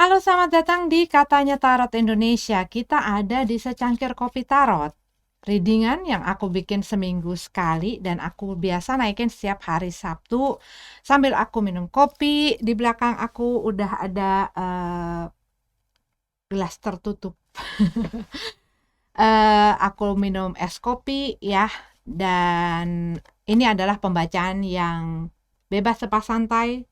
Halo, selamat datang di Katanya Tarot Indonesia. Kita ada di secangkir kopi tarot. Readingan yang aku bikin seminggu sekali dan aku biasa naikin setiap hari Sabtu sambil aku minum kopi. Di belakang aku udah ada gelas tertutup. Aku minum es kopi ya, dan ini adalah pembacaan yang bebas lepas santai,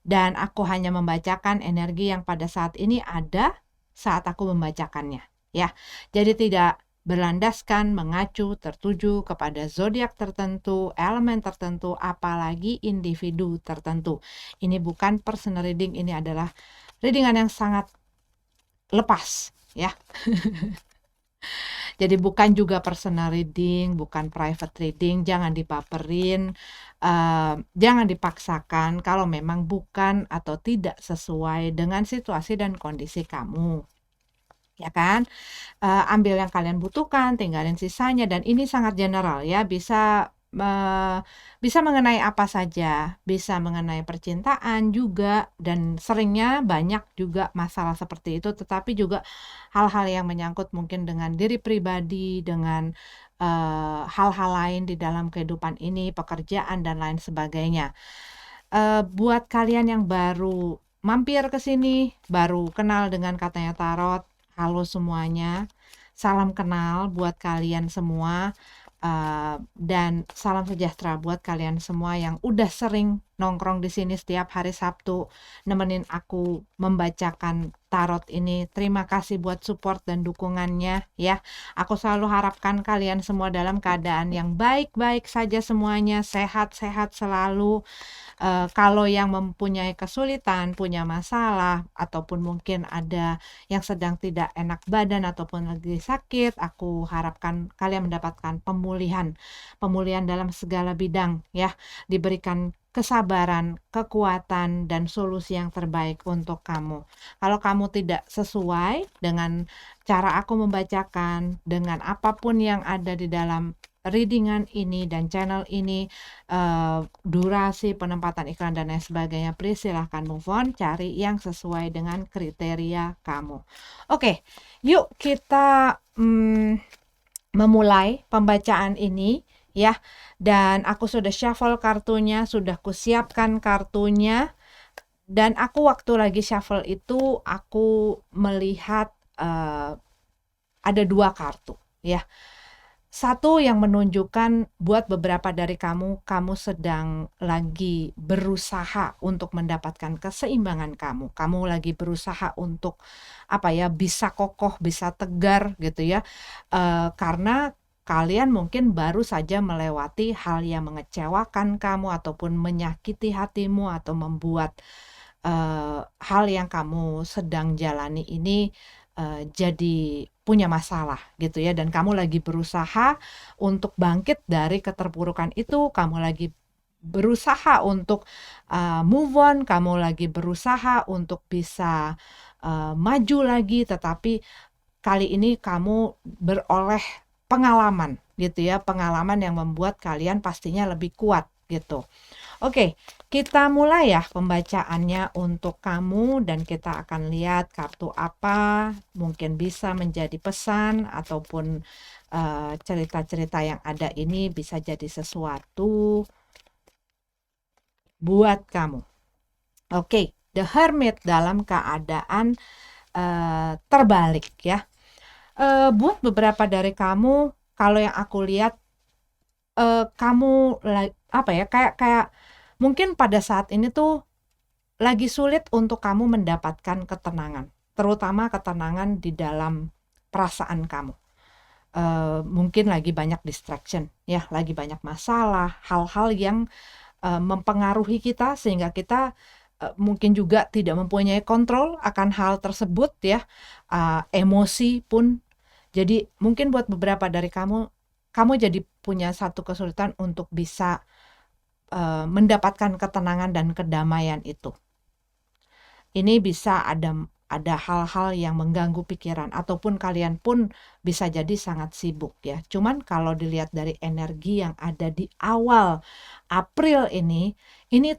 dan aku hanya membacakan energi yang pada saat ini ada saat aku membacakannya ya. Jadi tidak berlandaskan mengacu tertuju kepada zodiak tertentu, elemen tertentu, apalagi individu tertentu. Ini bukan personal reading, ini adalah readingan yang sangat lepas ya. Jadi bukan juga personal reading, bukan private reading, jangan dibaperin, jangan dipaksakan kalau memang bukan atau tidak sesuai dengan situasi dan kondisi kamu. Ya kan? Ambil yang kalian butuhkan, tinggalin sisanya, dan ini sangat general ya, bisa mengenai apa saja, bisa mengenai percintaan juga, dan seringnya banyak juga masalah seperti itu, tetapi juga hal-hal yang menyangkut mungkin dengan diri pribadi, dengan hal-hal lain di dalam kehidupan ini, pekerjaan dan lain sebagainya. Buat kalian yang baru mampir ke sini, baru kenal dengan Katanya Tarot, halo semuanya, salam kenal buat kalian semua, dan salam sejahtera buat kalian semua yang udah sering nongkrong di sini setiap hari Sabtu, nemenin aku membacakan tarot ini. Terima kasih buat support dan dukungannya ya. Aku selalu harapkan kalian semua dalam keadaan yang baik-baik saja semuanya, sehat-sehat selalu. Kalau yang mempunyai kesulitan, punya masalah, ataupun mungkin ada yang sedang tidak enak badan ataupun lagi sakit, aku harapkan kalian mendapatkan pemulihan dalam segala bidang ya, diberikan kesabaran, kekuatan, dan solusi yang terbaik untuk kamu. Kalau kamu tidak sesuai dengan cara aku membacakan, dengan apapun yang ada di dalam readingan ini dan channel ini, durasi, penempatan iklan dan lain sebagainya, please silahkan move on, cari yang sesuai dengan kriteria kamu. Oke, yuk kita memulai pembacaan ini ya. Dan aku sudah shuffle kartunya, sudah kusiapkan kartunya, dan aku waktu lagi shuffle itu aku melihat ada dua kartu ya. Satu yang menunjukkan buat beberapa dari kamu sedang lagi berusaha untuk mendapatkan keseimbangan kamu. Kamu lagi berusaha untuk bisa kokoh, bisa tegar gitu ya. Karena kalian mungkin baru saja melewati hal yang mengecewakan kamu ataupun menyakiti hatimu atau membuat hal yang kamu sedang jalani ini jadi punya masalah gitu ya, dan kamu lagi berusaha untuk bangkit dari keterpurukan itu, kamu lagi berusaha untuk move on, kamu lagi berusaha untuk bisa maju lagi, tetapi kali ini kamu beroleh pengalaman gitu ya, pengalaman yang membuat kalian pastinya lebih kuat gitu. Oke, kita mulai ya pembacaannya untuk kamu, dan kita akan lihat kartu apa mungkin bisa menjadi pesan ataupun cerita-cerita yang ada ini bisa jadi sesuatu buat kamu. Oke, The Hermit dalam keadaan terbalik ya. Buat beberapa dari kamu, kalau yang aku lihat, kamu kayak mungkin pada saat ini tuh lagi sulit untuk kamu mendapatkan ketenangan, terutama ketenangan di dalam perasaan kamu. Mungkin lagi banyak distraction ya, lagi banyak masalah, hal-hal yang mempengaruhi kita sehingga kita mungkin juga tidak mempunyai kontrol akan hal tersebut ya. Emosi pun, jadi mungkin buat beberapa dari kamu jadi punya satu kesulitan untuk bisa mendapatkan ketenangan dan kedamaian itu. Ini bisa ada hal-hal yang mengganggu pikiran, ataupun kalian pun bisa jadi sangat sibuk ya. Cuman kalau dilihat dari energi yang ada di awal April ini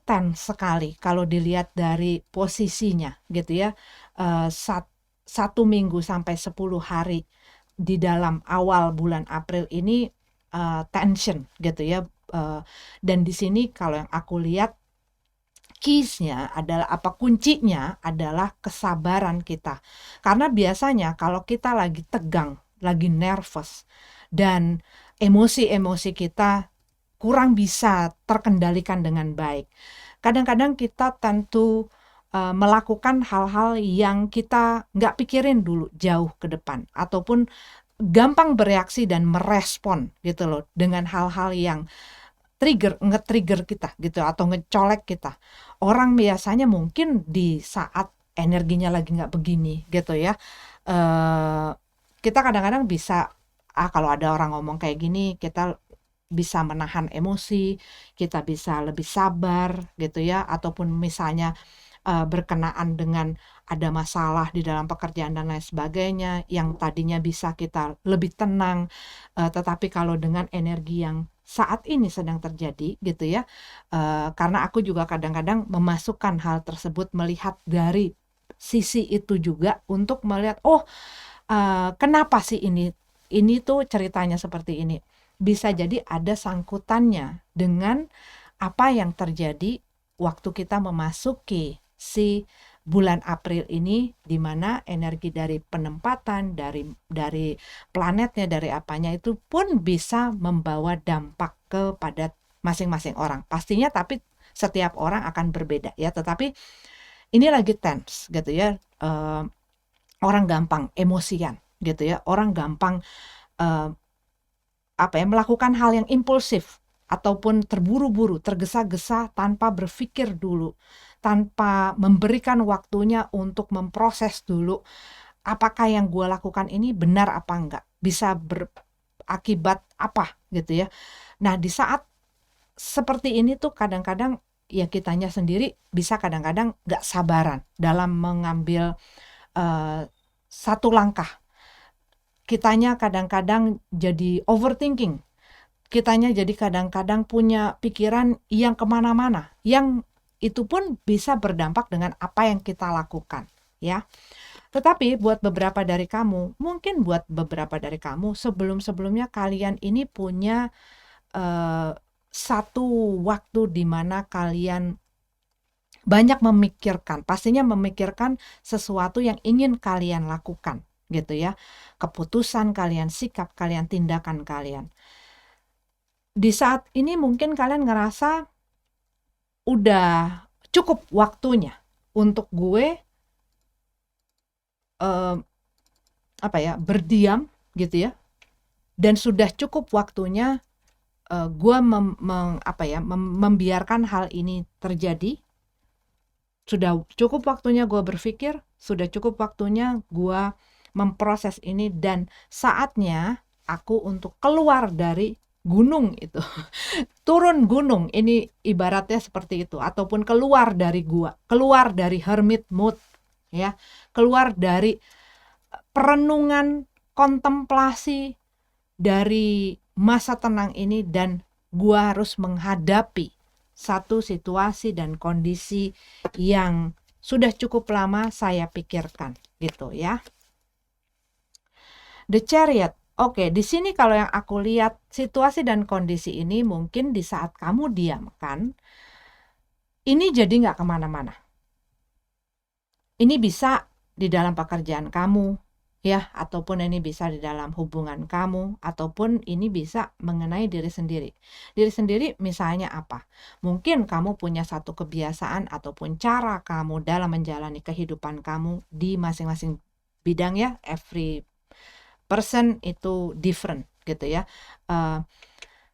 tense sekali kalau dilihat dari posisinya gitu ya. 1 minggu sampai 10 hari di dalam awal bulan April ini tension gitu ya. Dan di sini kalau yang aku lihat keys-nya adalah kuncinya adalah kesabaran kita. Karena biasanya kalau kita lagi tegang, lagi nervous dan emosi-emosi kita kurang bisa terkendalikan dengan baik. Kadang-kadang kita tentu melakukan hal-hal yang kita nggak pikirin dulu jauh ke depan, ataupun gampang bereaksi dan merespon gitu loh dengan hal-hal yang nge-trigger kita gitu atau ngecolek kita. Orang biasanya mungkin di saat energinya lagi nggak begini gitu ya, kita kadang-kadang bisa kalau ada orang ngomong kayak gini, kita bisa menahan emosi, kita bisa lebih sabar gitu ya, ataupun misalnya berkenaan dengan ada masalah di dalam pekerjaan dan lain sebagainya yang tadinya bisa kita lebih tenang, tetapi kalau dengan energi yang saat ini sedang terjadi gitu ya, karena aku juga kadang-kadang memasukkan hal tersebut, melihat dari sisi itu juga untuk melihat, kenapa sih ini tuh ceritanya seperti ini. Bisa jadi ada sangkutannya dengan apa yang terjadi waktu kita memasuki si bulan April ini, di mana energi dari penempatan, dari planetnya, dari apanya itu pun bisa membawa dampak kepada masing-masing orang. Pastinya tapi setiap orang akan berbeda ya, tetapi ini lagi tense gitu ya. Orang gampang emosian gitu ya, orang gampang melakukan hal yang impulsif ataupun terburu-buru, tergesa-gesa tanpa berpikir dulu, tanpa memberikan waktunya untuk memproses dulu apakah yang gue lakukan ini benar apa enggak, bisa berakibat apa gitu ya. Nah, di saat seperti ini tuh kadang-kadang ya kitanya sendiri bisa kadang-kadang nggak sabaran dalam mengambil satu langkah. Kitanya kadang-kadang jadi overthinking. Kitanya jadi kadang-kadang punya pikiran yang kemana-mana, yang itu pun bisa berdampak dengan apa yang kita lakukan ya. Tetapi buat beberapa dari kamu, mungkin buat beberapa dari kamu sebelum-sebelumnya kalian ini punya satu waktu di mana kalian banyak memikirkan, pastinya memikirkan sesuatu yang ingin kalian lakukan gitu ya. Keputusan kalian, sikap kalian, tindakan kalian. Di saat ini mungkin kalian ngerasa udah cukup waktunya untuk gue berdiam gitu ya, dan sudah cukup waktunya gue membiarkan hal ini terjadi. Sudah cukup waktunya gue berpikir, sudah cukup waktunya gue memproses ini, dan saatnya aku untuk keluar dari gunung itu. Turun gunung, ini ibaratnya seperti itu, ataupun keluar dari gua, keluar dari hermit mode ya, keluar dari perenungan, kontemplasi dari masa tenang ini, dan gua harus menghadapi satu situasi dan kondisi yang sudah cukup lama saya pikirkan gitu ya. The Chariot. Oke, di sini kalau yang aku lihat situasi dan kondisi ini mungkin di saat kamu diamkan, ini jadi nggak kemana-mana. Ini bisa di dalam pekerjaan kamu, ya, ataupun ini bisa di dalam hubungan kamu, ataupun ini bisa mengenai diri sendiri. Diri sendiri misalnya apa? Mungkin kamu punya satu kebiasaan ataupun cara kamu dalam menjalani kehidupan kamu di masing-masing bidang ya, every person itu different gitu ya.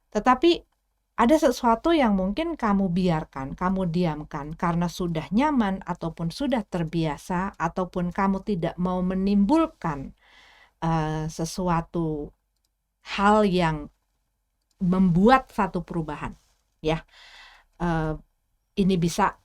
Tetapi ada sesuatu yang mungkin kamu biarkan, kamu diamkan karena sudah nyaman ataupun sudah terbiasa, ataupun kamu tidak mau menimbulkan sesuatu hal yang membuat satu perubahan ya. Ini bisa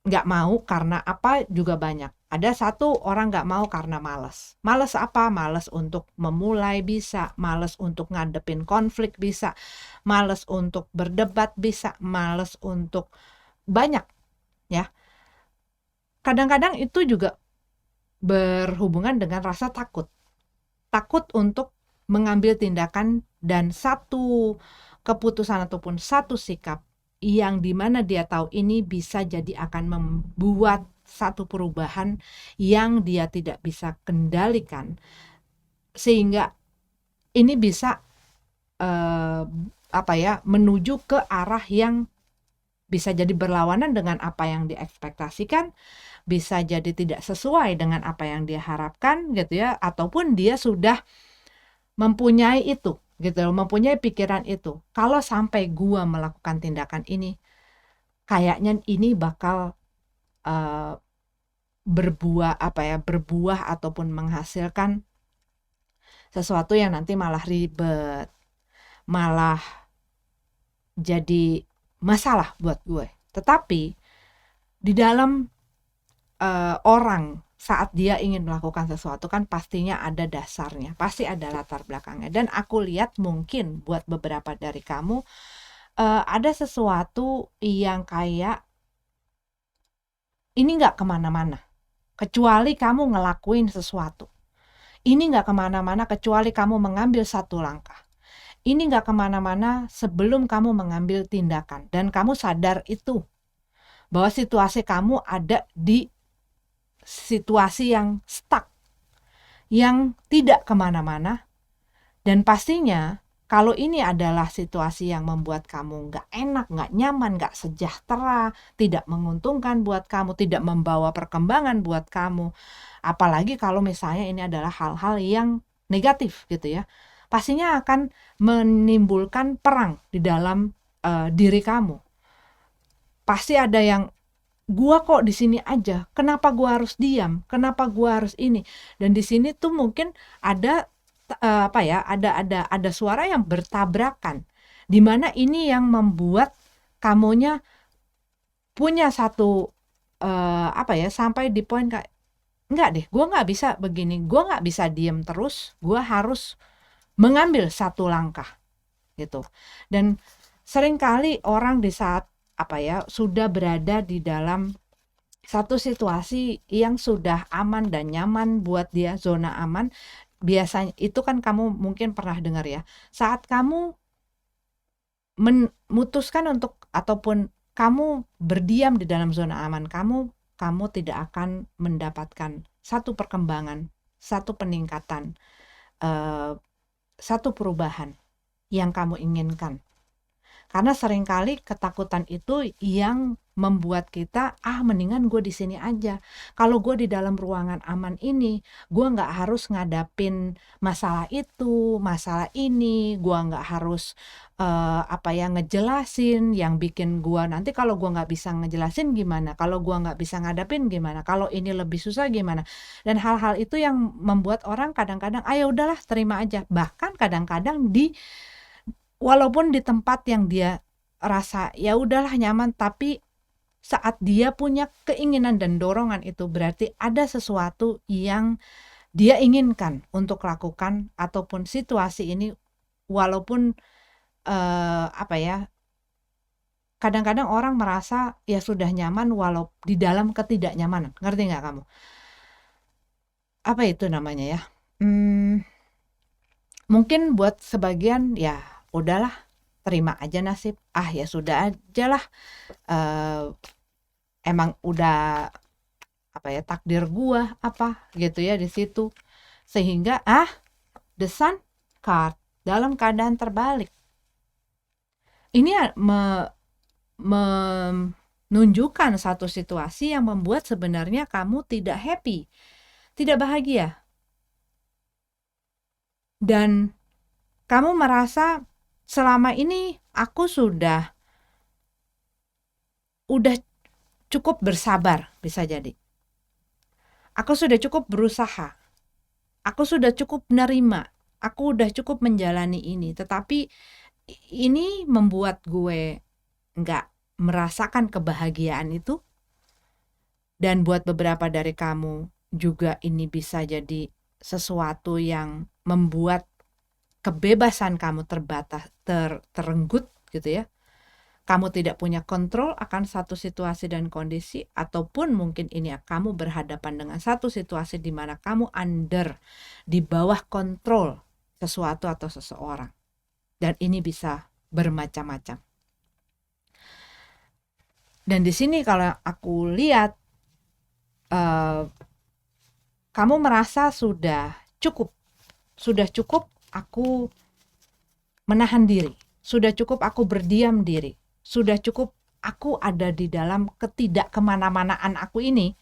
nggak mau karena apa juga banyak. Ada satu orang nggak mau karena malas. Malas apa? Malas untuk memulai bisa, malas untuk ngadepin konflik bisa, malas untuk berdebat bisa, malas untuk banyak ya. Kadang-kadang itu juga berhubungan dengan rasa takut. Takut untuk mengambil tindakan dan satu keputusan ataupun satu sikap yang dimana dia tahu ini bisa jadi akan membuat satu perubahan yang dia tidak bisa kendalikan, sehingga ini bisa menuju ke arah yang bisa jadi berlawanan dengan apa yang diekspektasikan, bisa jadi tidak sesuai dengan apa yang dia harapkan gitu ya, ataupun dia sudah mempunyai itu gitu, mempunyai pikiran itu. Kalau sampai gua melakukan tindakan ini, kayaknya ini bakal berbuah ataupun menghasilkan sesuatu yang nanti malah ribet, malah jadi masalah buat gue. Tetapi di dalam orang saat dia ingin melakukan sesuatu kan pastinya ada dasarnya, pasti ada latar belakangnya. Dan aku lihat mungkin buat beberapa dari kamu ada sesuatu yang kayak ini nggak kemana-mana kecuali kamu ngelakuin sesuatu. Ini nggak kemana-mana kecuali kamu mengambil satu langkah. Ini nggak kemana-mana sebelum kamu mengambil tindakan. Dan kamu sadar itu, bahwa situasi kamu ada di situasi yang stuck, yang tidak kemana-mana. Dan pastinya kalau ini adalah situasi yang membuat kamu nggak enak, nggak nyaman, nggak sejahtera, tidak menguntungkan buat kamu, tidak membawa perkembangan buat kamu, apalagi kalau misalnya ini adalah hal-hal yang negatif gitu ya, pastinya akan menimbulkan perang di dalam diri kamu. Pasti ada yang, gua kok di sini aja, kenapa gua harus diam, kenapa gua harus ini. Dan di sini tuh mungkin ada ada suara yang bertabrakan, di mana ini yang membuat kamunya punya satu sampai di poin kayak, enggak deh, gue nggak bisa begini, gue nggak bisa diem terus, gue harus mengambil satu langkah gitu. Dan seringkali orang di saat sudah berada di dalam satu situasi yang sudah aman dan nyaman buat dia, zona aman, biasanya itu kan kamu mungkin pernah dengar ya, saat kamu memutuskan untuk ataupun kamu berdiam di dalam zona aman kamu tidak akan mendapatkan satu perkembangan, satu peningkatan, satu perubahan yang kamu inginkan. Karena seringkali ketakutan itu yang membuat kita, mendingan gue di sini aja. Kalau gue di dalam ruangan aman ini, gue nggak harus ngadapin masalah itu, masalah ini, gue nggak harus ngejelasin yang bikin gue nanti kalau gue nggak bisa ngejelasin gimana, kalau gue nggak bisa ngadapin gimana, kalau ini lebih susah gimana. Dan hal-hal itu yang membuat orang kadang-kadang, ya udahlah terima aja. Bahkan kadang-kadang walaupun di tempat yang dia rasa ya udahlah nyaman, tapi saat dia punya keinginan dan dorongan itu berarti ada sesuatu yang dia inginkan untuk lakukan, ataupun situasi ini walaupun kadang-kadang orang merasa ya sudah nyaman walau di dalam ketidaknyamanan. Ngerti nggak kamu? Apa itu namanya ya? Mungkin buat sebagian ya udahlah terima aja nasib, ya sudah aja lah, emang udah takdir gua gitu ya di situ, sehingga the sun card dalam keadaan terbalik ini menunjukkan satu situasi yang membuat sebenarnya kamu tidak happy, tidak bahagia, dan kamu merasa selama ini aku sudah cukup bersabar, bisa jadi aku sudah cukup berusaha, aku sudah cukup menerima, aku udah cukup menjalani ini, tetapi ini membuat gue nggak merasakan kebahagiaan itu. Dan buat beberapa dari kamu juga ini bisa jadi sesuatu yang membuat kebebasan kamu terbatas, terenggut gitu ya. kamu tidak punya kontrol akan satu situasi dan kondisi, ataupun mungkin ini kamu berhadapan dengan satu situasi di mana kamu di bawah kontrol sesuatu atau seseorang. Dan ini bisa bermacam-macam. Dan di sini kalau aku lihat, kamu merasa sudah cukup aku menahan diri, sudah cukup aku berdiam diri, sudah cukup aku ada di dalam ketidak kemana-manaan aku ini.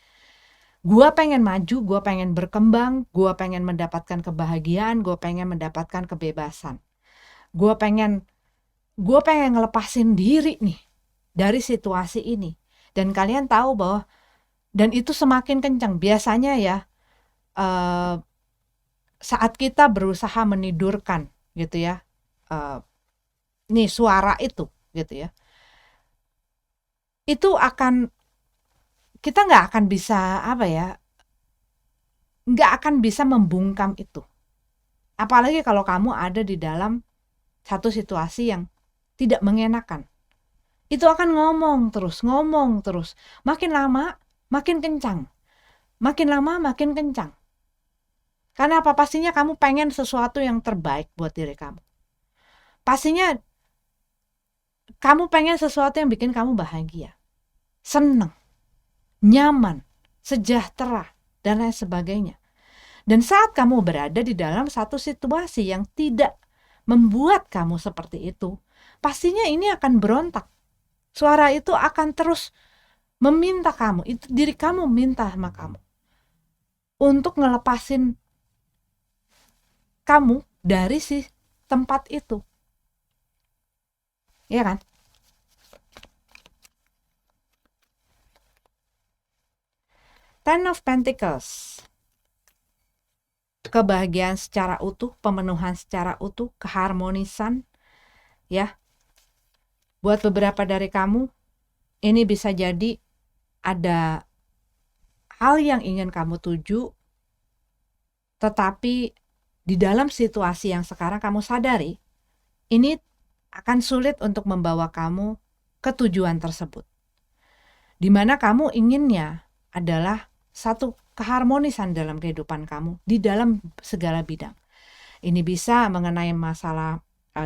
Gua pengen maju, gua pengen berkembang, gua pengen mendapatkan kebahagiaan, gua pengen mendapatkan kebebasan. Gua pengen ngelepasin diri nih dari situasi ini. Dan kalian tahu bahwa, dan itu semakin kencang biasanya ya, saat kita berusaha menidurkan gitu ya, nih suara itu gitu ya, itu kita nggak akan bisa nggak akan bisa membungkam itu. Apalagi kalau kamu ada di dalam satu situasi yang tidak mengenakan. Itu akan ngomong terus. Makin lama, makin kencang. Makin lama, makin kencang. Karena apa? Pastinya kamu pengen sesuatu yang terbaik buat diri kamu. Pastinya kamu pengen sesuatu yang bikin kamu bahagia, senang, nyaman, sejahtera, dan lain sebagainya. Dan saat kamu berada di dalam satu situasi yang tidak membuat kamu seperti itu, pastinya ini akan berontak. Suara itu akan terus meminta kamu, itu diri kamu minta sama kamu untuk ngelepasin kamu dari si tempat itu. Iya kan? Ten of Pentacles. Kebahagiaan secara utuh, pemenuhan secara utuh, keharmonisan, ya. Buat beberapa dari kamu, ini bisa jadi ada hal yang ingin kamu tuju, tetapi di dalam situasi yang sekarang kamu sadari, ini akan sulit untuk membawa kamu ke tujuan tersebut. Di mana kamu inginnya adalah satu keharmonisan dalam kehidupan kamu di dalam segala bidang. Ini bisa mengenai masalah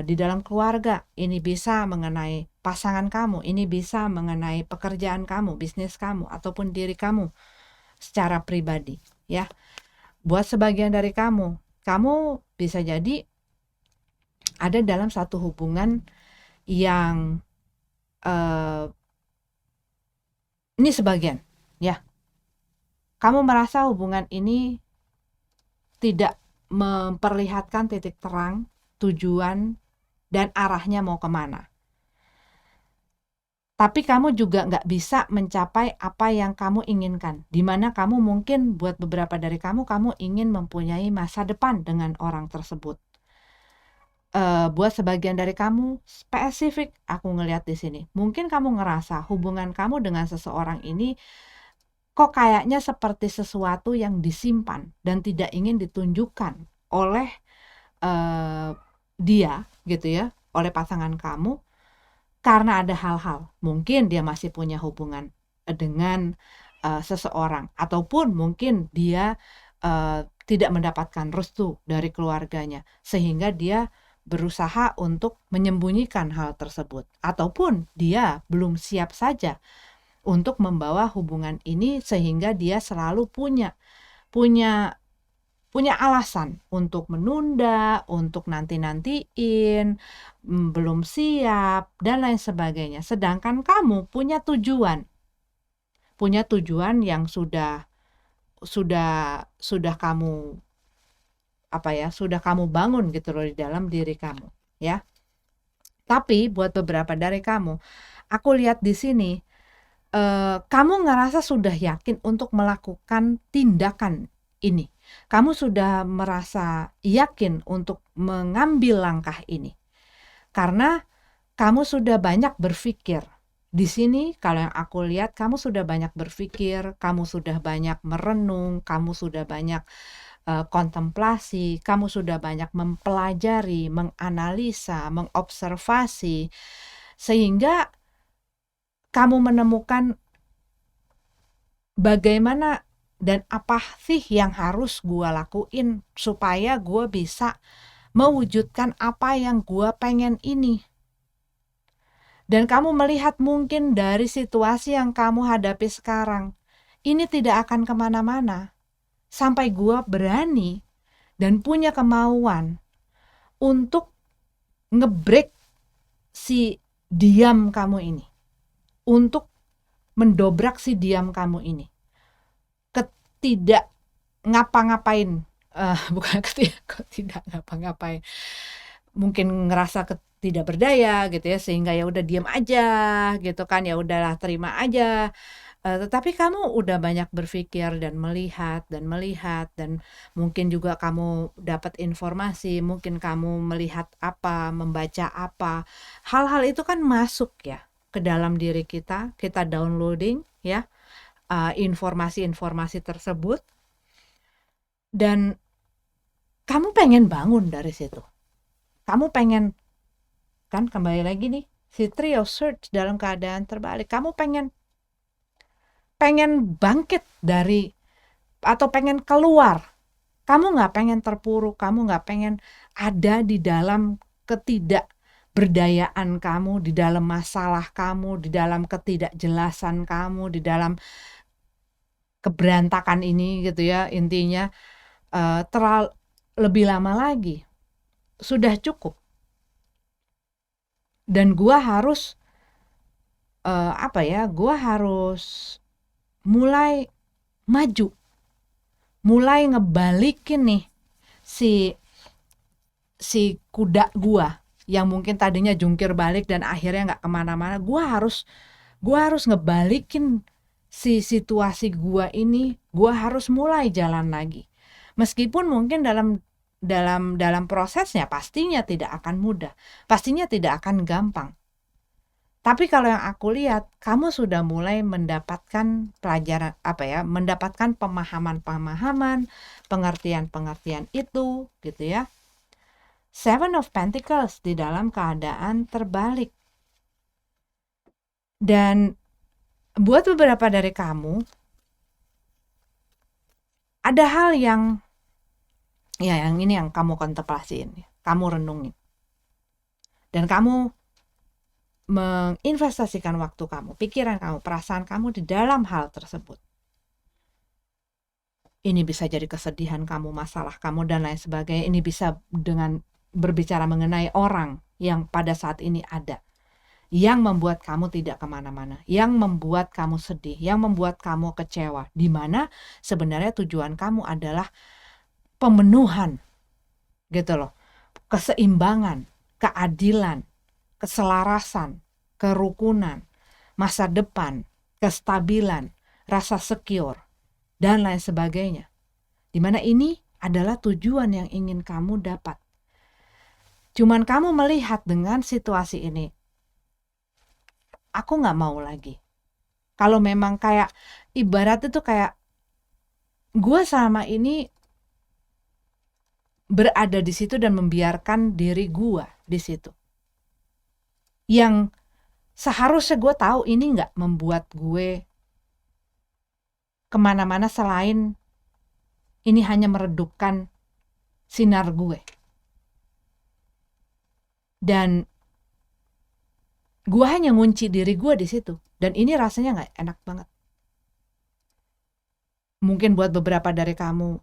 di dalam keluarga, ini bisa mengenai pasangan kamu, ini bisa mengenai pekerjaan kamu, bisnis kamu, ataupun diri kamu secara pribadi, ya. Buat sebagian dari kamu bisa jadi ada dalam satu hubungan yang ini sebagian, ya. Kamu merasa hubungan ini tidak memperlihatkan titik terang, tujuan, dan arahnya mau kemana. Tapi kamu juga nggak bisa mencapai apa yang kamu inginkan. Dimana kamu mungkin buat beberapa dari kamu ingin mempunyai masa depan dengan orang tersebut. Buat sebagian dari kamu spesifik, aku ngelihat di sini. Mungkin kamu ngerasa hubungan kamu dengan seseorang ini kok kayaknya seperti sesuatu yang disimpan dan tidak ingin ditunjukkan oleh dia gitu ya, oleh pasangan kamu, karena ada hal-hal. Mungkin dia masih punya hubungan dengan seseorang, ataupun mungkin dia tidak mendapatkan restu dari keluarganya, sehingga dia berusaha untuk menyembunyikan hal tersebut, ataupun dia belum siap saja untuk membawa hubungan ini, sehingga dia selalu punya alasan untuk menunda, untuk nanti-nantiin, belum siap, dan lain sebagainya. Sedangkan kamu punya tujuan yang sudah kamu sudah kamu bangun gitu loh di dalam diri kamu, ya. Tapi buat beberapa dari kamu, aku lihat di sini kamu ngerasa sudah yakin untuk melakukan tindakan ini. Kamu sudah merasa yakin untuk mengambil langkah ini. Karena kamu sudah banyak berpikir. Di sini kalau yang aku lihat, kamu sudah banyak berpikir, kamu sudah banyak merenung, kamu sudah banyak kontemplasi, kamu sudah banyak mempelajari, menganalisa, mengobservasi, sehingga kamu menemukan bagaimana dan apa sih yang harus gue lakuin supaya gue bisa mewujudkan apa yang gue pengen ini. Dan kamu melihat mungkin dari situasi yang kamu hadapi sekarang, ini tidak akan kemana-mana sampai gue berani dan punya kemauan untuk ngebreak si diam kamu ini, untuk mendobrak si diam kamu ini, ketidak ngapa-ngapain, bukan tidak ngapa-ngapain, mungkin ngerasa tidak berdaya gitu ya, sehingga ya udah diam aja gitu kan, ya udahlah terima aja. Tetapi kamu udah banyak berpikir dan melihat dan mungkin juga kamu dapat informasi, mungkin kamu melihat apa, membaca apa. Hal-hal itu kan masuk ya ke dalam diri kita downloading ya informasi-informasi tersebut, dan kamu pengen bangun dari situ. Kamu pengen, kan kembali lagi nih, si trio search dalam keadaan terbalik. Kamu pengen bangkit dari, atau pengen keluar. Kamu gak pengen terpuruk, kamu gak pengen ada di dalam ketidakberdayaan kamu, di dalam masalah kamu, di dalam ketidakjelasan kamu, di dalam keberantakan ini gitu ya, intinya lebih lama lagi. Sudah cukup. Dan gua harus gua harus mulai maju, mulai ngebalikin nih si kuda gua yang mungkin tadinya jungkir balik dan akhirnya nggak kemana-mana. Gua harus ngebalikin si situasi gua ini. Gua harus mulai jalan lagi, meskipun mungkin dalam prosesnya pastinya tidak akan mudah, pastinya tidak akan gampang. Tapi kalau yang aku lihat, kamu sudah mulai mendapatkan pelajaran, mendapatkan pemahaman-pemahaman, pengertian-pengertian itu, gitu ya. Seven of Pentacles di dalam keadaan terbalik. Dan buat beberapa dari kamu, ada hal yang ini yang kamu kontemplasiin, kamu renungin. Dan kamu menginvestasikan waktu kamu, pikiran kamu, perasaan kamu di dalam hal tersebut. Ini bisa jadi kesedihan kamu, masalah kamu, dan lain sebagainya. Ini bisa dengan berbicara mengenai orang yang pada saat ini ada, yang membuat kamu tidak kemana-mana, yang membuat kamu sedih, yang membuat kamu kecewa, di mana sebenarnya tujuan kamu adalah pemenuhan, gitu loh, keseimbangan, keadilan, keselarasan, kerukunan, masa depan, kestabilan, rasa secure, dan lain sebagainya. Dimana ini adalah tujuan yang ingin kamu dapat. Cuman kamu melihat dengan situasi ini, aku gak mau lagi. Kalau memang kayak, ibarat itu kayak, gue selama ini berada di situ dan membiarkan diri gue di situ, yang seharusnya gue tahu ini nggak membuat gue kemana-mana, selain ini hanya meredupkan sinar gue. Dan gue hanya ngunci diri gue di situ, dan ini rasanya nggak enak banget. Mungkin buat beberapa dari kamu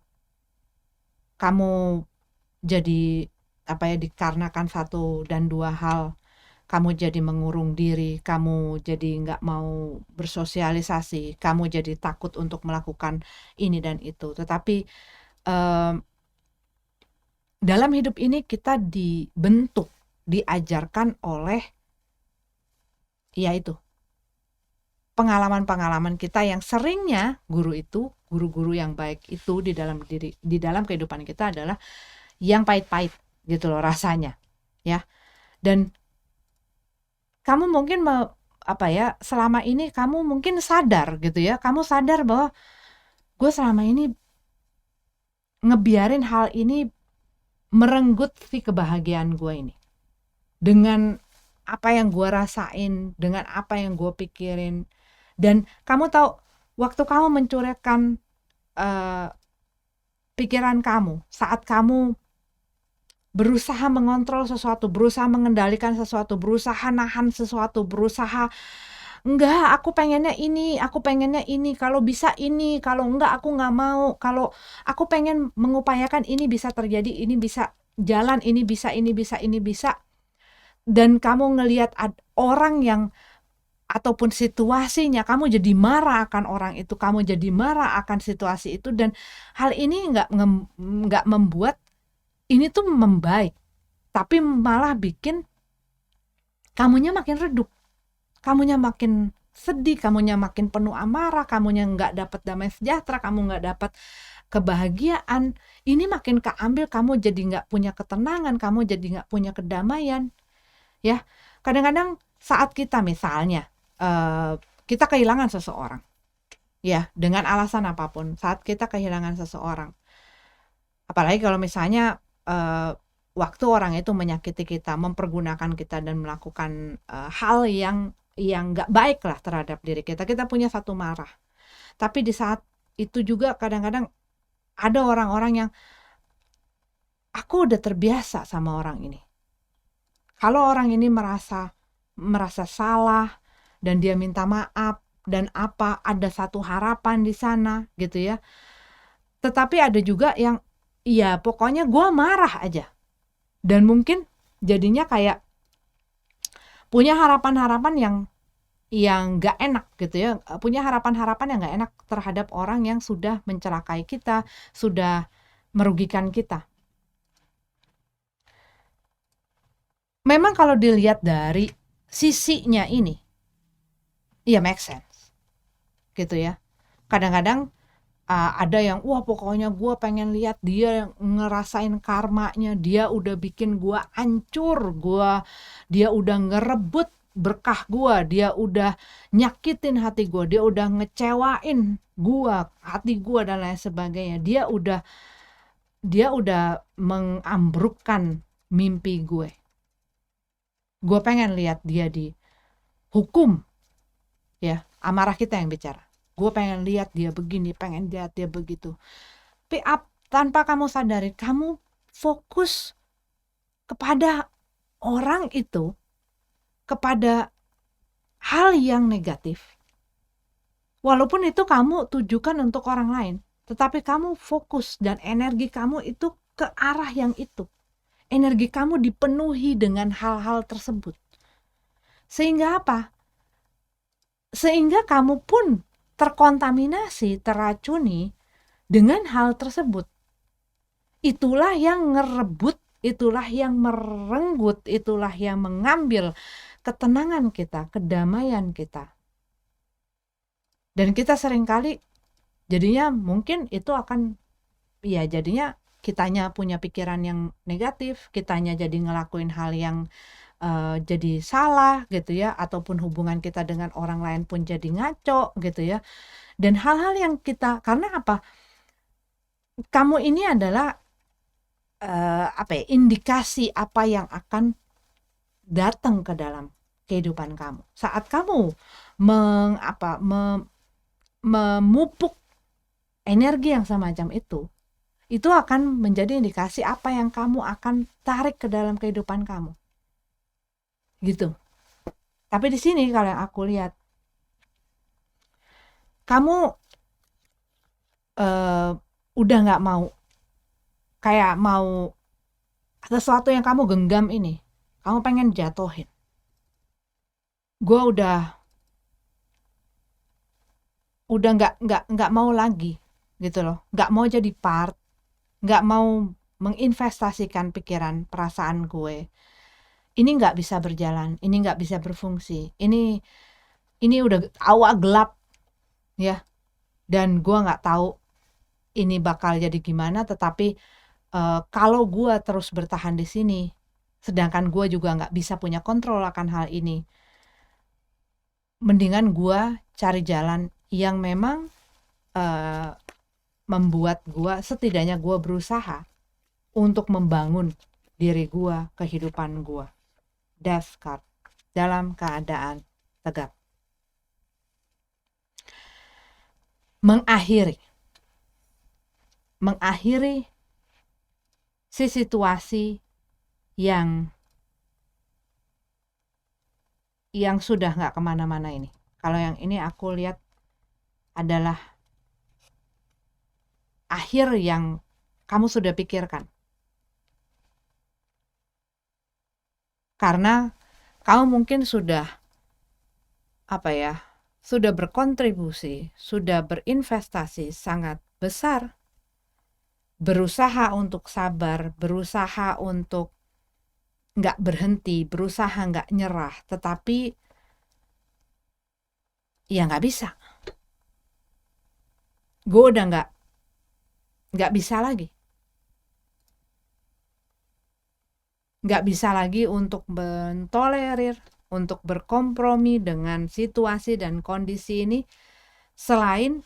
jadi dikarenakan satu dan dua hal, kamu jadi mengurung diri, kamu jadi nggak mau bersosialisasi, kamu jadi takut untuk melakukan ini dan itu. Tetapi dalam hidup ini kita dibentuk, diajarkan oleh yaitu pengalaman-pengalaman kita yang seringnya guru-guru yang baik itu di dalam kehidupan kita adalah yang pahit-pahit gitu loh rasanya ya. Dan kamu mungkin selama ini kamu mungkin sadar gitu ya, kamu sadar bahwa gue selama ini ngebiarin hal ini merenggut si kebahagiaan gue ini dengan apa yang gue rasain, dengan apa yang gue pikirin. Dan kamu tahu, waktu kamu mencurahkan pikiran kamu, saat kamu berusaha mengontrol sesuatu, berusaha mengendalikan sesuatu, berusaha nahan sesuatu, berusaha enggak, aku pengennya ini, kalau bisa ini, kalau enggak aku nggak mau, kalau aku pengen mengupayakan ini bisa terjadi, ini bisa jalan, ini bisa, ini bisa, ini bisa. Dan kamu ngelihat orang yang ataupun situasinya, kamu jadi marah akan orang itu, kamu jadi marah akan situasi itu, dan hal ini nggak membuat ini tuh membaik, tapi malah bikin kamunya makin redup, kamunya makin sedih, kamunya makin penuh amarah, kamunya nggak dapat damai sejahtera, kamu nggak dapat kebahagiaan. Ini makin keambil, kamu jadi nggak punya ketenangan, kamu jadi nggak punya kedamaian. Ya, kadang-kadang saat kita misalnya kita kehilangan seseorang, ya, dengan alasan apapun, saat kita kehilangan seseorang, apalagi kalau misalnya waktu orang itu menyakiti kita, mempergunakan kita dan melakukan hal yang nggak baik lah terhadap diri kita, kita punya satu marah. Tapi di saat itu juga kadang-kadang ada orang-orang yang aku udah terbiasa sama orang ini. Kalau orang ini merasa salah dan dia minta maaf dan ada satu harapan di sana gitu ya. Tetapi ada juga yang ya pokoknya gue marah aja. Dan mungkin jadinya kayak punya harapan-harapan yang nggak enak gitu ya, punya harapan-harapan yang nggak enak terhadap orang yang sudah mencelakai kita, sudah merugikan kita. Memang kalau dilihat dari sisinya ini, ya make sense gitu ya. Kadang-kadang ada yang wah pokoknya gue pengen lihat dia ngerasain karmanya, dia udah bikin gue hancur, dia udah ngerebut berkah gue, dia udah nyakitin hati gue, dia udah ngecewain gue, hati gue dan lain sebagainya, dia udah mengambrukkan mimpi gue. Gue pengen lihat dia dihukum, ya, amarah kita yang bicara. Gue pengen lihat dia begini, pengen lihat dia begitu. Tapi tanpa kamu sadari, kamu fokus kepada orang itu, kepada hal yang negatif. Walaupun itu kamu tujukan untuk orang lain, tetapi kamu fokus dan energi kamu itu ke arah yang itu. Energi kamu dipenuhi dengan hal-hal tersebut. Sehingga apa? Sehingga kamu pun terkontaminasi, teracuni dengan hal tersebut. Itulah yang ngerebut, itulah yang merenggut, itulah yang mengambil ketenangan kita, kedamaian kita. Dan kita seringkali jadinya mungkin itu akan, ya jadinya kitanya punya pikiran yang negatif, kitanya jadi ngelakuin hal yang jadi salah gitu ya, ataupun hubungan kita dengan orang lain pun jadi ngaco gitu ya. Dan hal-hal yang kita, karena apa? Kamu ini adalah indikasi apa yang akan datang ke dalam kehidupan kamu. Saat kamu memupuk energi yang semacam itu akan menjadi indikasi apa yang kamu akan tarik ke dalam kehidupan kamu. Gitu. Tapi di sini kalau yang aku lihat, kamu udah nggak mau, kayak mau sesuatu yang kamu genggam ini, kamu pengen jatuhin. Gue udah nggak mau lagi gitu loh, nggak mau jadi part, nggak mau menginvestasikan pikiran perasaan gue. Ini nggak bisa berjalan, ini nggak bisa berfungsi, ini udah awal gelap ya, dan gue nggak tahu ini bakal jadi gimana. Tetapi kalau gue terus bertahan di sini, sedangkan gue juga nggak bisa punya kontrol akan hal ini, mendingan gue cari jalan yang memang membuat gue, setidaknya gue berusaha untuk membangun diri gue, kehidupan gue. Death card. dalam keadaan tegap. Mengakhiri si situasi yang sudah nggak kemana-mana ini. Kalau yang ini aku lihat adalah akhir yang kamu sudah pikirkan. Karena kamu mungkin sudah sudah berkontribusi, sudah berinvestasi sangat besar, berusaha untuk sabar, berusaha untuk nggak berhenti, berusaha nggak nyerah, tetapi ya nggak bisa. Gue udah nggak bisa lagi. Nggak bisa lagi untuk mentolerir, untuk berkompromi dengan situasi dan kondisi ini, selain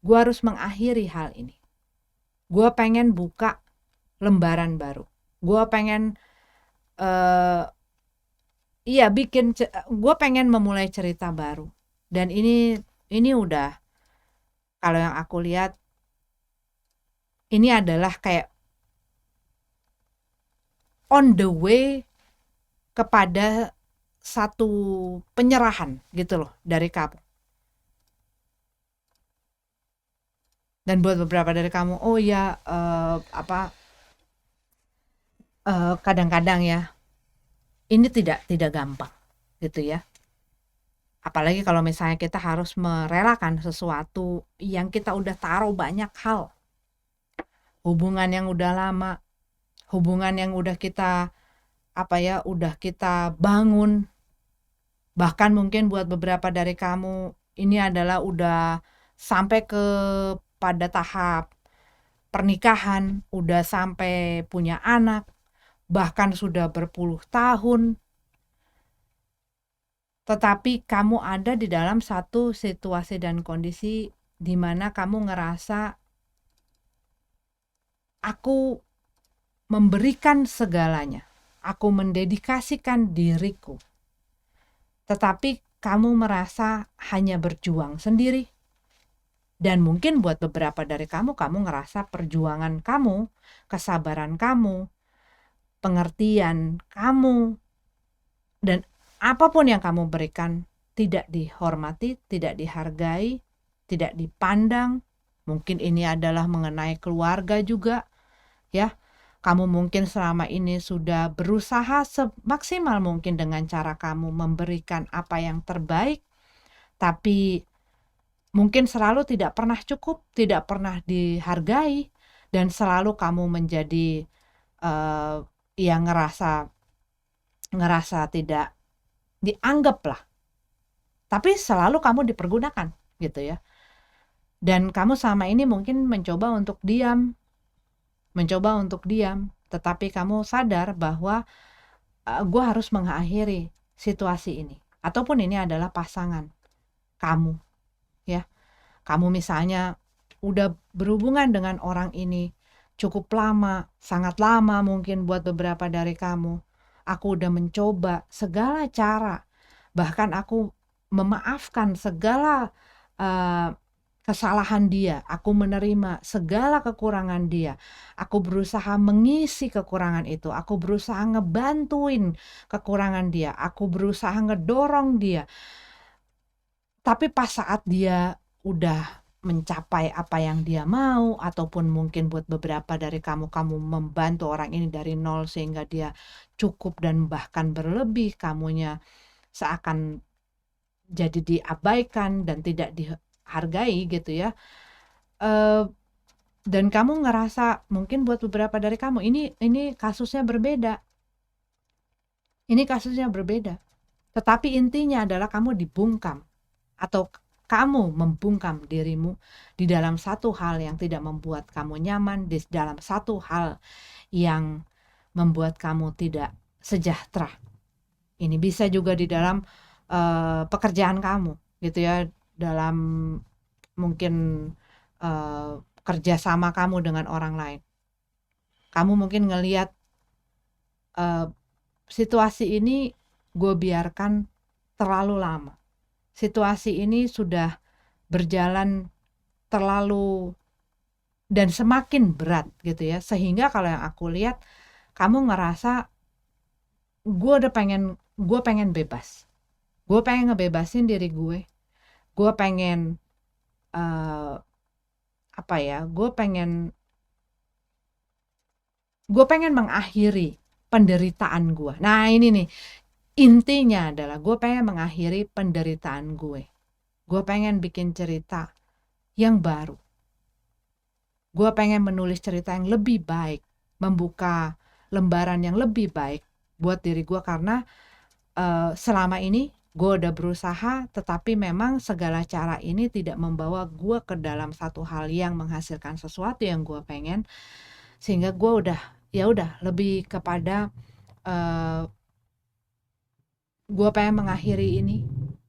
gue harus mengakhiri hal ini. Gue pengen buka lembaran baru. Gue pengen gue pengen memulai cerita baru. Dan ini udah, kalau yang aku lihat, ini adalah kayak on the way kepada satu penyerahan gitu loh dari kamu. Dan buat beberapa dari kamu, oh ya kadang-kadang ya ini tidak gampang gitu ya. Apalagi kalau misalnya kita harus merelakan sesuatu yang kita udah taruh banyak hal. Hubungan yang udah lama, hubungan yang udah kita udah kita bangun. Bahkan mungkin buat beberapa dari kamu ini adalah udah sampai pada tahap pernikahan, udah sampai punya anak, bahkan sudah berpuluh tahun. Tetapi kamu ada di dalam satu situasi dan kondisi di mana kamu ngerasa aku memberikan segalanya, aku mendedikasikan diriku. Tetapi kamu merasa hanya berjuang sendiri. Dan mungkin buat beberapa dari kamu ngerasa perjuangan kamu, kesabaran kamu, pengertian kamu, dan apapun yang kamu berikan tidak dihormati, tidak dihargai, tidak dipandang. Mungkin ini adalah mengenai keluarga juga, ya. Kamu mungkin selama ini sudah berusaha semaksimal mungkin dengan cara kamu memberikan apa yang terbaik, tapi mungkin selalu tidak pernah cukup, tidak pernah dihargai, dan selalu kamu menjadi yang ngerasa tidak dianggap lah. Tapi selalu kamu dipergunakan gitu ya. Dan kamu selama ini mungkin mencoba untuk diam, tetapi kamu sadar bahwa gue harus mengakhiri situasi ini. Ataupun ini adalah pasangan kamu, ya. Kamu misalnya udah berhubungan dengan orang ini cukup lama, sangat lama mungkin buat beberapa dari kamu. Aku udah mencoba segala cara, bahkan aku memaafkan segala kesalahan dia, aku menerima segala kekurangan dia, aku berusaha mengisi kekurangan itu, aku berusaha ngebantuin kekurangan dia, aku berusaha ngedorong dia. Tapi pas saat dia udah mencapai apa yang dia mau, ataupun mungkin buat beberapa dari kamu membantu orang ini dari nol sehingga dia cukup dan bahkan berlebih, kamunya seakan jadi diabaikan dan tidak dihargai gitu ya. Dan kamu ngerasa mungkin buat beberapa dari kamu ini kasusnya berbeda. Tetapi intinya adalah kamu dibungkam atau kamu membungkam dirimu di dalam satu hal yang tidak membuat kamu nyaman, di dalam satu hal yang membuat kamu tidak sejahtera. Ini bisa juga di dalam pekerjaan kamu gitu ya, dalam mungkin kerjasama kamu dengan orang lain. Kamu mungkin ngelihat situasi ini gue biarkan terlalu lama. Situasi ini sudah berjalan terlalu dan semakin berat gitu ya, sehingga kalau yang aku lihat kamu ngerasa gue pengen bebas, gue pengen ngebebasin diri gue pengen apa ya, gue pengen mengakhiri penderitaan gue. Nah ini nih intinya adalah gue pengen mengakhiri penderitaan gue pengen bikin cerita yang baru, gue pengen menulis cerita yang lebih baik, membuka lembaran yang lebih baik buat diri gue, karena selama ini gue udah berusaha, tetapi memang segala cara ini tidak membawa gue ke dalam satu hal yang menghasilkan sesuatu yang gue pengen, sehingga gue udah lebih kepada gue pengen mengakhiri ini,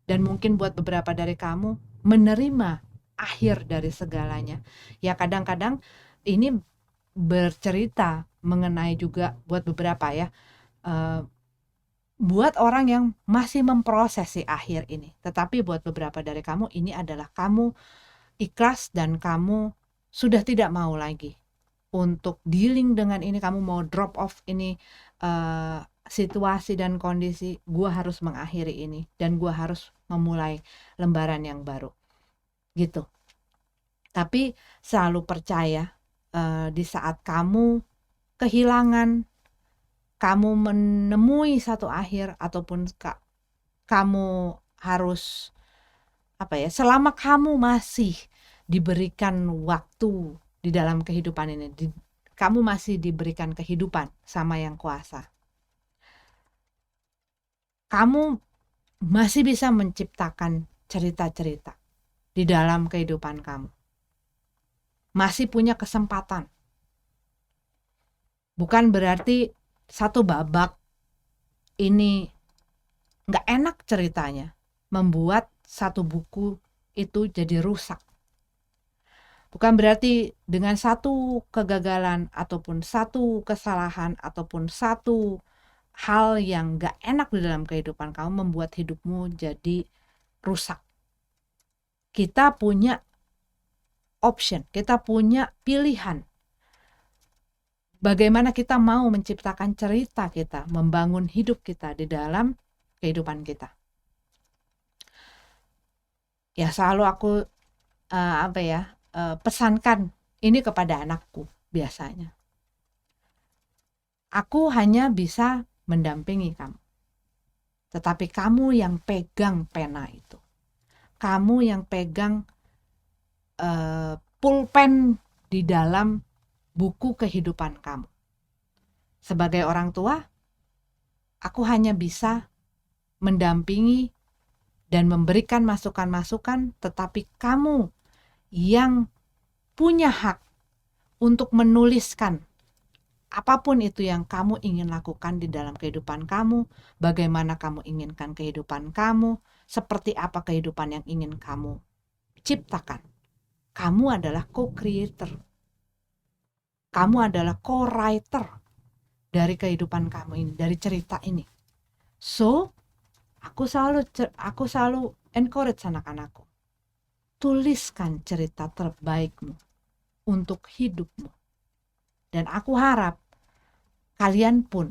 dan mungkin buat beberapa dari kamu menerima akhir dari segalanya. Ya kadang-kadang ini bercerita mengenai juga buat beberapa ya, buat orang yang masih memproses si akhir ini. Tetapi buat beberapa dari kamu ini adalah kamu ikhlas dan kamu sudah tidak mau lagi untuk dealing dengan ini, kamu mau drop off ini situasi dan kondisi, gue harus mengakhiri ini dan gue harus memulai lembaran yang baru gitu. Tapi selalu percaya di saat kamu kehilangan, kamu menemui satu akhir, ataupun kamu harus selama kamu masih diberikan waktu di dalam kehidupan ini, kamu masih diberikan kehidupan sama yang kuasa, kamu masih bisa menciptakan cerita-cerita di dalam kehidupan kamu, masih punya kesempatan. Bukan berarti satu babak ini gak enak ceritanya membuat satu buku itu jadi rusak. Bukan berarti dengan satu kegagalan ataupun satu kesalahan ataupun satu hal yang gak enak di dalam kehidupan kamu membuat hidupmu jadi rusak. Kita punya option, kita punya pilihan. Bagaimana kita mau menciptakan cerita kita, membangun hidup kita di dalam kehidupan kita. Ya selalu aku pesankan ini kepada anakku biasanya. Aku hanya bisa mendampingi kamu, tetapi kamu yang pegang pena itu, kamu yang pegang pulpen di dalam buku kehidupan kamu. Sebagai orang tua, aku hanya bisa mendampingi dan memberikan masukan-masukan, tetapi kamu yang punya hak untuk menuliskan apapun itu yang kamu ingin lakukan di dalam kehidupan kamu, bagaimana kamu inginkan kehidupan kamu, seperti apa kehidupan yang ingin kamu ciptakan. Kamu adalah co-creator. Kamu adalah co-writer dari kehidupan kamu ini, dari cerita ini. So, aku selalu encourage anak-anakku. Tuliskan cerita terbaikmu untuk hidupmu. Dan aku harap kalian pun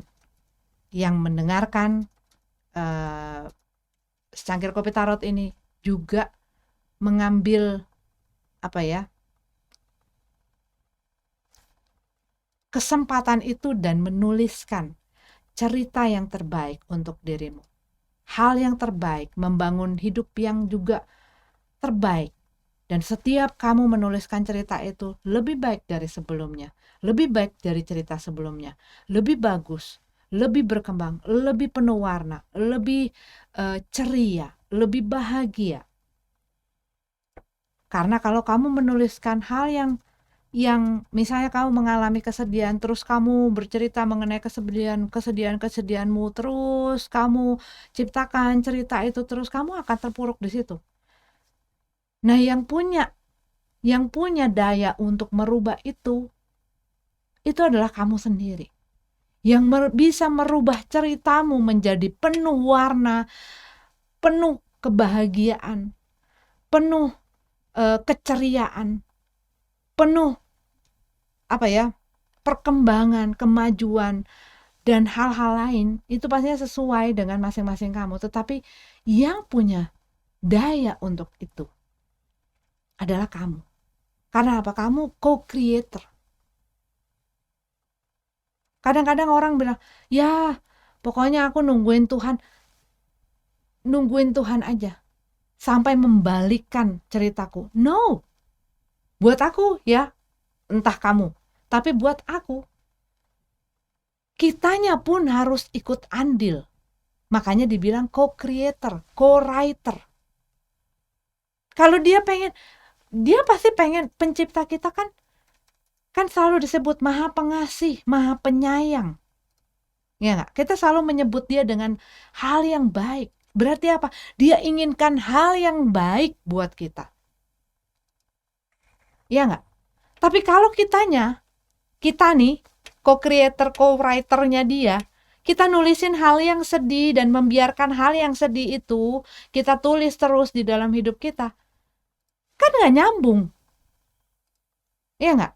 yang mendengarkan secangkir kopi tarot ini juga mengambil kesempatan itu dan menuliskan cerita yang terbaik untuk dirimu. Hal yang terbaik, membangun hidup yang juga terbaik. Dan setiap kamu menuliskan cerita itu lebih baik dari sebelumnya, lebih baik dari cerita sebelumnya, lebih bagus, lebih berkembang, lebih penuh warna, lebih ceria, lebih bahagia. Karena kalau kamu menuliskan hal yang misalnya kamu mengalami kesedihan, terus kamu bercerita mengenai kesedihanmu, terus kamu ciptakan cerita itu, terus kamu akan terpuruk di situ. Nah, yang punya daya untuk merubah itu adalah kamu sendiri. yang bisa merubah ceritamu menjadi penuh warna, penuh kebahagiaan, penuh keceriaan, penuh perkembangan, kemajuan, dan hal-hal lain. Itu pastinya sesuai dengan masing-masing kamu. Tetapi yang punya daya untuk itu adalah kamu. Karena apa? Kamu co-creator. Kadang-kadang orang bilang, ya pokoknya aku nungguin Tuhan aja sampai membalikkan ceritaku. No, buat aku ya, entah kamu, tapi buat aku, kitanya pun harus ikut andil. Makanya dibilang co-creator, co-writer. Kalau dia pasti pengen, pencipta kita kan selalu disebut maha pengasih, maha penyayang. Ya nggak? Kita selalu menyebut dia dengan hal yang baik. Berarti apa? Dia inginkan hal yang baik buat kita. Ya nggak? Tapi kalau kita nih, co-creator, co-writernya dia, kita nulisin hal yang sedih dan membiarkan hal yang sedih itu kita tulis terus di dalam hidup kita, kan nggak nyambung. Ya nggak?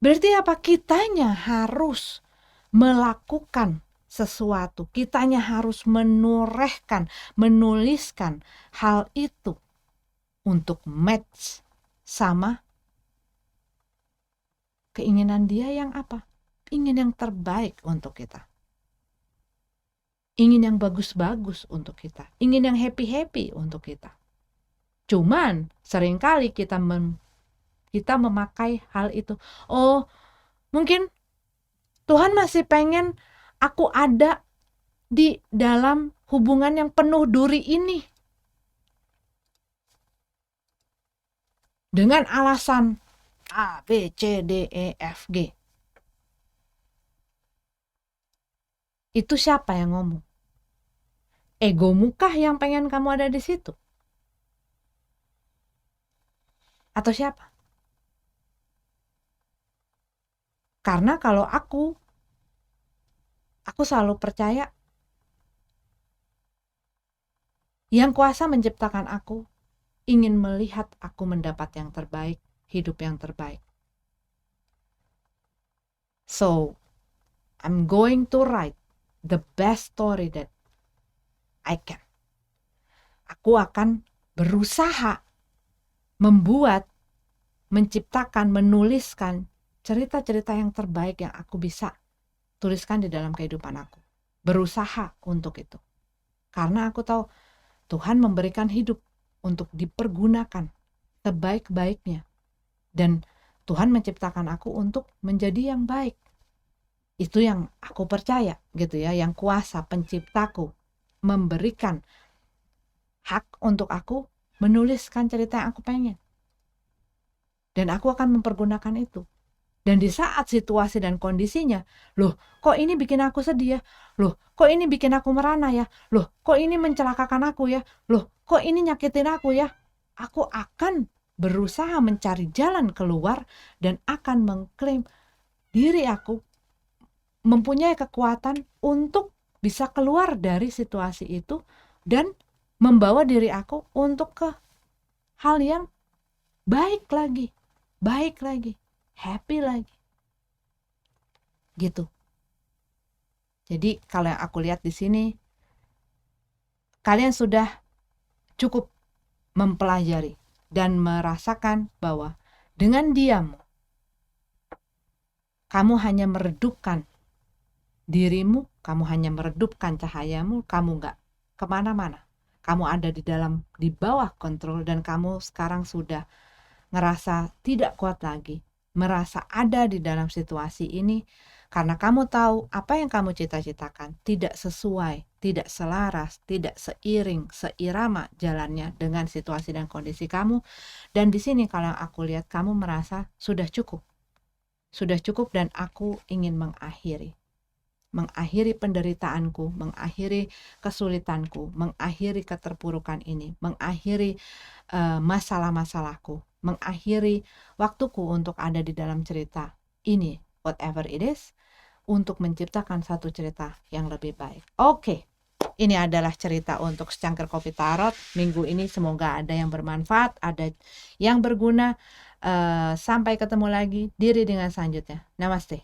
Berarti apa? Kitanya harus melakukan sesuatu. Kitanya harus menuliskan hal itu untuk match sama keinginan dia yang apa? Ingin yang terbaik untuk kita. Ingin yang bagus-bagus untuk kita. Ingin yang happy-happy untuk kita. Cuman seringkali kita memakai hal itu. Oh, mungkin Tuhan masih pengen aku ada di dalam hubungan yang penuh duri ini. Dengan alasan A, B, C, D, E, F, G. Itu siapa yang ngomong? Egomu kah yang pengen kamu ada di situ? Atau siapa? Karena kalau aku selalu percaya yang kuasa menciptakan aku ingin melihat aku mendapat yang terbaik, hidup yang terbaik. So, I'm going to write the best story that I can. Aku akan berusaha membuat, menciptakan, menuliskan cerita-cerita yang terbaik yang aku bisa tuliskan di dalam kehidupan aku. Berusaha untuk itu. Karena aku tahu Tuhan memberikan hidup untuk dipergunakan sebaik-baiknya. Dan Tuhan menciptakan aku untuk menjadi yang baik. Itu yang aku percaya gitu ya, yang kuasa penciptaku memberikan hak untuk aku menuliskan cerita yang aku pengen. Dan aku akan mempergunakan itu. Dan di saat situasi dan kondisinya, loh kok ini bikin aku sedih ya? Loh kok ini bikin aku merana ya? Loh kok ini mencelakakan aku ya? Loh kok ini nyakitin aku ya? Aku akan berusaha mencari jalan keluar dan akan mengklaim diri aku mempunyai kekuatan untuk bisa keluar dari situasi itu dan membawa diri aku untuk ke hal yang baik lagi, happy lagi. Gitu. Jadi kalau yang aku lihat di sini, kalian sudah cukup mempelajari dan merasakan bahwa dengan diam kamu hanya meredupkan dirimu, kamu hanya meredupkan cahayamu, kamu gak kemana-mana. Kamu ada di bawah kontrol dan kamu sekarang sudah ngerasa tidak kuat lagi, merasa ada di dalam situasi ini karena kamu tahu apa yang kamu cita-citakan tidak sesuai, tidak selaras, tidak seiring, seirama jalannya dengan situasi dan kondisi kamu. Dan di sini kalau aku lihat kamu merasa sudah cukup dan aku ingin mengakhiri penderitaanku, mengakhiri kesulitanku, mengakhiri keterpurukan ini, mengakhiri masalah-masalahku, mengakhiri waktuku untuk ada di dalam cerita ini whatever it is, untuk menciptakan satu cerita yang lebih baik. Oke, ini adalah cerita untuk secangkir kopi tarot minggu ini. Semoga ada yang bermanfaat, ada yang berguna. Sampai ketemu lagi di readingan selanjutnya. Namaste.